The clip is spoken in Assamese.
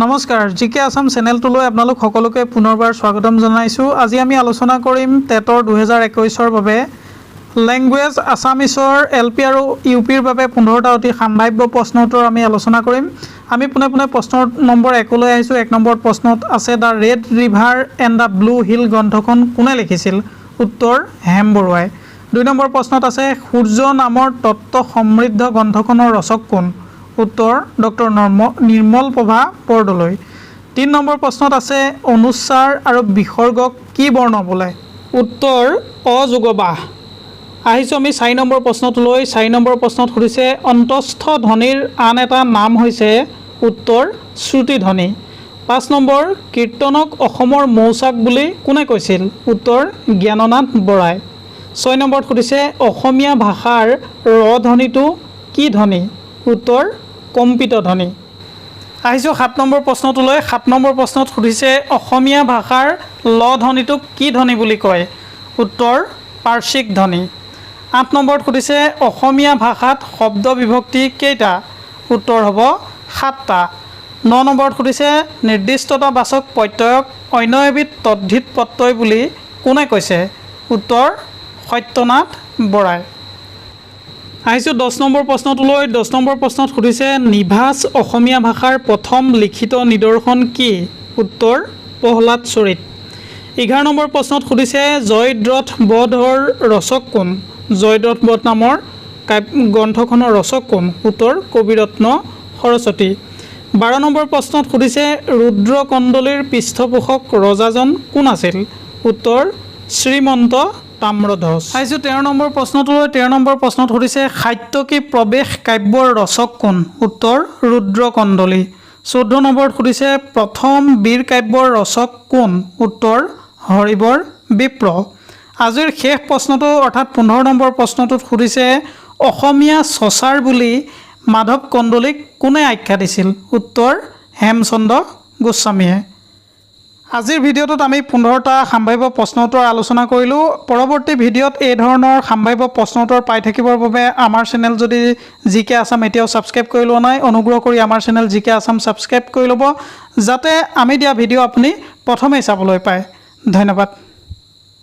নমস্কাৰ জিকে আসাম চেনেলটোলৈ আপোনালোক সকলোকে পুনৰবাৰ স্বাগতম জনাইছোঁ। আজি আমি আলোচনা কৰিম টেটৰ 2021ৰ বাবে লেংগুৱেজ আসামিছৰ এলপি আৰু ইউপিৰ বাবে 15টা অতি সম্ভাৱ্য প্ৰশ্ন উত্তৰ আমি আলোচনা কৰিম। আমি পুনে পুনে প্ৰশ্ন নম্বৰ 1 লৈ আহিছোঁ। 1 নম্বৰ প্ৰশ্নত আছে the red river and the blue hill গ্ৰন্থখন কোনে লিখিছিল? উত্তৰ হেম বৰুৱাই। 2 নম্বৰ প্ৰশ্নত আছে সূৰ্য নামৰ তত্ত্ব সমৃদ্ধ গ্ৰন্থখনৰ ৰচক কোন? উত্তৰ ডক্টৰ নিৰ্মল প্ৰভা বৰদলৈ। 3 নম্বৰ প্ৰশ্নত আছে অনুচ্চাৰ আৰু বিসৰ্গক কি বৰ্ণ বোলে? উত্তৰ অযুগবাহ। আহিছোঁ আমি 4 নম্বৰ প্ৰশ্নটোলৈ। 4 নম্বৰ প্ৰশ্নত সুধিছে অন্তস্থ ধ্বনিৰ আন এটা নাম হৈছে? উত্তৰ শ্ৰুতি ধ্বনি। 5 নম্বৰ কীৰ্তনক অসমৰ মৌচাক বুলি কোনে কৈছিল? উত্তৰ জ্ঞাননাথ বৰাই। 6 নম্বৰত সুধিছে অসমীয়া ভাষাৰ ৰ ধ্বনিটো কি ধ্বনি? উত্তৰ কম্পিত ধ্বনি। আহিছোঁ 7 নম্বৰ প্ৰশ্নটোলৈ। 7 নম্বৰ প্ৰশ্নত সুধিছে অসমীয়া ভাষাৰ ল ধ্বনিটোক কি ধ্বনি বুলি কয়? উত্তৰ পাৰ্শ্বিক ধ্বনি। 8 নম্বৰত সুধিছে অসমীয়া ভাষাত শব্দ বিভক্তি কেইটা? উত্তৰ হ'ব 7টা। 9 নম্বৰত সুধিছে নিৰ্দিষ্টতাবাচক প্ৰত্যয়ক অন্য এবিধ তদ্ধিত প্ৰত্যয় বুলি কোনে কৈছে? উত্তৰ সত্যনাথ বৰাই। আহিছোঁ 10 নম্বৰ প্ৰশ্নটোলৈ। 10 নম্বৰ প্ৰশ্নত সুধিছে নিভাঁজ অসমীয়া ভাষাৰ প্ৰথম লিখিত নিদৰ্শন কি? উত্তৰ প্ৰহ্লাদ চৰিত। 11 নম্বৰ প্ৰশ্নত সুধিছে জয়দ্ৰথ বধৰ ৰচক কোন? জয়দ্ৰথ বধ নামৰ গ্ৰন্থখনৰ ৰচক কোন? উত্তৰ কবিৰত্ন সৰস্বতী। 12 নম্বৰ প্ৰশ্নত সুধিছে ৰুদ্ৰকণ্ডলীৰ পৃষ্ঠপোষক ৰজাজন কোন আছিল? উত্তৰ শ্ৰীমন্ত তাম্ৰধ্বজ। আহিছোঁ 13 নম্বৰ প্ৰশ্নটোলৈ। 13 নম্বৰ প্ৰশ্নত সুধিছে সাত্যকী প্ৰৱেশ কাব্যৰ ৰচক কোন? উত্তৰ ৰুদ্ৰকণ্ডলী। 14 নম্বৰত সুধিছে প্ৰথম বীৰ কাব্যৰ ৰচক কোন? উত্তৰ হৰিবৰ বিপ্ৰ। আজিৰ শেষ প্ৰশ্নটো অৰ্থাৎ 15 নম্বৰ প্ৰশ্নটোত সুধিছে অসমীয়া চচাৰ বুলি মাধৱ কন্দলীক কোনে আখ্যা দিছিল? উত্তৰ হেমচন্দ্ৰ গোস্বামীয়ে। আজিৰ ভিডিঅ'টোত আমি 15টা সম্ভাৱ্য প্ৰশ্ন উত্তৰ আলোচনা কৰিলোঁ। পৰৱৰ্তী ভিডিঅ'ত এই ধৰণৰ সম্ভাৱ্য প্ৰশ্ন উত্তৰ পাই থাকিবৰ বাবে আমাৰ চেনেল যদি জিকে আসাম এতিয়াও ছাবস্ক্ৰাইব কৰি লোৱা নাই অনুগ্ৰহ কৰি আমাৰ চেনেল জিকে আসাম ছাবস্ক্ৰাইব কৰি ল'ব যাতে আমি দিয়া ভিডিঅ' আপুনি প্ৰথমেই চাবলৈ পায়। ধন্যবাদ।